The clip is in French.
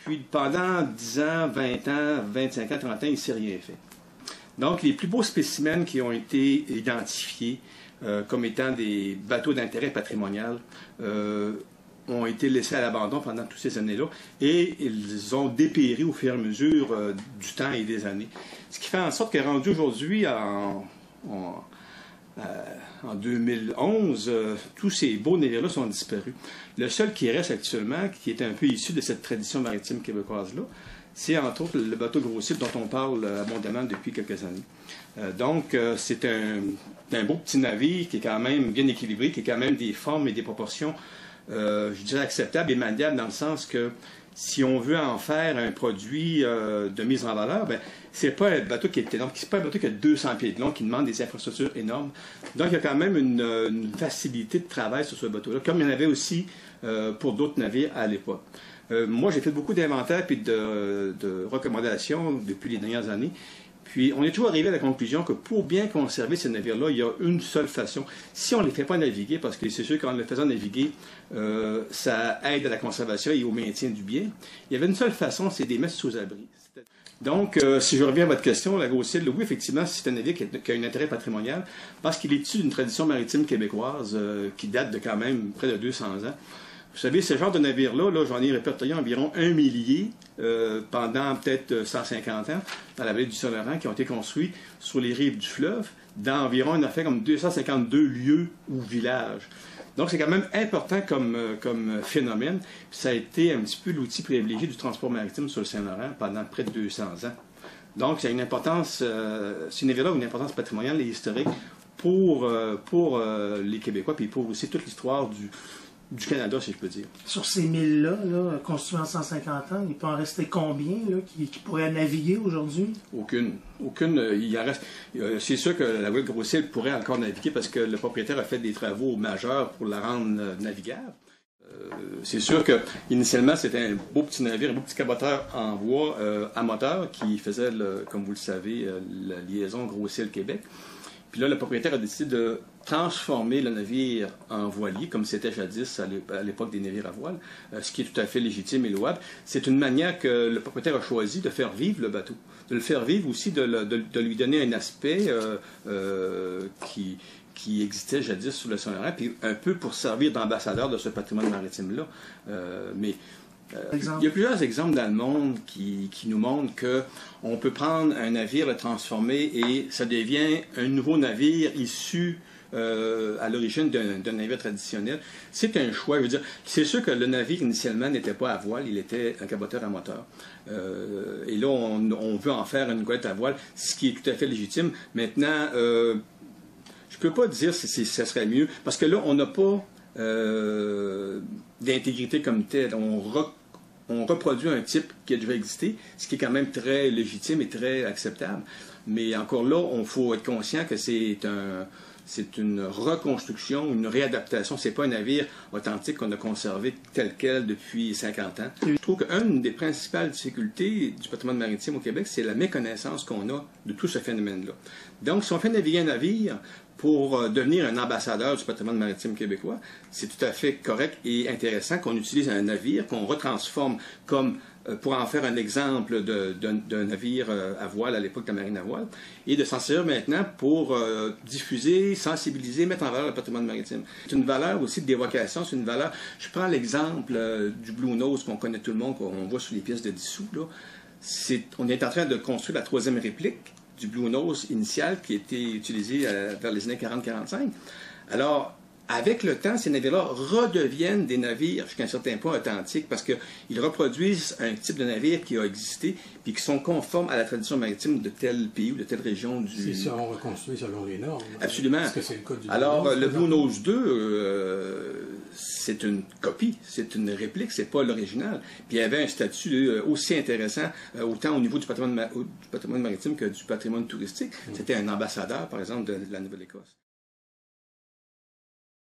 Puis pendant 10 ans, 20 ans, 25 ans, 30 ans, il ne s'est rien fait. Donc les plus beaux spécimens qui ont été identifiés comme étant des bateaux d'intérêt patrimonial ont été laissés à l'abandon pendant toutes ces années-là et ils ont dépéri au fur et à mesure du temps et des années. Ce qui fait en sorte que rendu aujourd'hui en 2011, tous ces beaux navires-là sont disparus. Le seul qui reste actuellement, qui est un peu issu de cette tradition maritime québécoise-là, c'est entre autres le bateau gros cible dont on parle abondamment depuis quelques années. Donc, c'est un beau petit navire qui est quand même bien équilibré, qui a quand même des formes et des proportions, je dirais, acceptables et maniables dans le sens que si on veut en faire un produit de mise en valeur, ben, c'est pas un bateau qui est énorme, c'est pas un bateau qui a 200 pieds de long, qui demande des infrastructures énormes. Donc, il y a quand même une facilité de travail sur ce bateau-là, comme il y en avait aussi pour d'autres navires à l'époque. Moi, j'ai fait beaucoup d'inventaires et de recommandations depuis les dernières années. Puis, on est toujours arrivé à la conclusion que pour bien conserver ces navires-là, il y a une seule façon. Si on ne les fait pas naviguer, parce que c'est sûr qu'en les faisant naviguer, ça aide à la conservation et au maintien du bien, il y avait une seule façon, c'est de les mettre sous abri. Donc, si je reviens à votre question, la Gros Cible, oui, effectivement, c'est un navire qui a un intérêt patrimonial parce qu'il est issu d'une tradition maritime québécoise qui date de quand même près de 200 ans. Vous savez, ce genre de navire-là, j'en ai répertorié environ 1 millier pendant peut-être 150 ans dans la vallée du Saint-Laurent qui ont été construits sur les rives du fleuve dans environ une affaire comme 252 lieux ou villages. Donc, c'est quand même important comme phénomène. Ça a été un petit peu l'outil privilégié du transport maritime sur le Saint-Laurent pendant près de 200 ans. Donc, c'est une importance, ces navires-là ont une importance patrimoniale et historique pour les Québécois, puis pour aussi toute l'histoire du Canada, si je peux dire. Sur ces milles-là, construits en 150 ans, il peut en rester combien qui pourraient naviguer aujourd'hui? Aucune. Il en reste. C'est sûr que la voile Gros Cible pourrait encore naviguer parce que le propriétaire a fait des travaux majeurs pour la rendre navigable. C'est sûr que initialement c'était un beau petit navire, un beau petit caboteur en bois à moteur qui faisait, comme vous le savez, la liaison Gros Cible-Québec. Puis là, le propriétaire a décidé de transformer le navire en voilier, comme c'était jadis à l'époque des navires à voile, ce qui est tout à fait légitime et louable. C'est une manière que le propriétaire a choisi de faire vivre le bateau, de le faire vivre aussi, de lui donner un aspect qui existait jadis sur le Saint-Laurent, puis un peu pour servir d'ambassadeur de ce patrimoine maritime-là. Il y a plusieurs exemples dans le monde qui nous montrent qu'on peut prendre un navire, le transformer et ça devient un nouveau navire issu à l'origine d'un navire traditionnel. C'est un choix. Je veux dire, c'est sûr que le navire initialement n'était pas à voile, il était un caboteur à moteur. Et là, on veut en faire une goélette à voile, ce qui est tout à fait légitime. Maintenant, je ne peux pas dire si ça serait mieux, parce que là, on n'a pas d'intégrité comme telle. On reproduit un type qui a déjà existé, ce qui est quand même très légitime et très acceptable. Mais encore là, il faut être conscient que c'est une reconstruction, une réadaptation. C'est pas un navire authentique qu'on a conservé tel quel depuis 50 ans. Je trouve qu'une des principales difficultés du patrimoine maritime au Québec, c'est la méconnaissance qu'on a de tout ce phénomène-là. Donc, si on fait naviguer un navire pour devenir un ambassadeur du patrimoine maritime québécois, c'est tout à fait correct et intéressant qu'on utilise un navire, qu'on retransforme comme pour en faire un exemple d'un navire à voile à l'époque de la marine à voile, et de s'en servir maintenant pour diffuser, sensibiliser, mettre en valeur le patrimoine maritime. C'est une valeur aussi d'évocation, c'est une valeur... Je prends l'exemple du Blue Nose qu'on connaît tout le monde, qu'on voit sur les pièces de dissous. Là. On est en train de construire la 3e réplique du Blue Nose initial qui a été utilisé vers les années 40-45. Alors, avec le temps, ces navires-là redeviennent des navires jusqu'à un certain point authentiques parce qu'ils reproduisent un type de navire qui a existé puis qui sont conformes à la tradition maritime de tel pays ou de telle région du... Ils seront reconstruits selon les normes. Absolument. Parce que c'est le cas du Alors, le Blue Nose 2, c'est une copie, c'est une réplique, c'est pas l'original. Puis il y avait un statut aussi intéressant, autant au niveau du patrimoine maritime que du patrimoine touristique. C'était un ambassadeur, par exemple, de la Nouvelle-Écosse.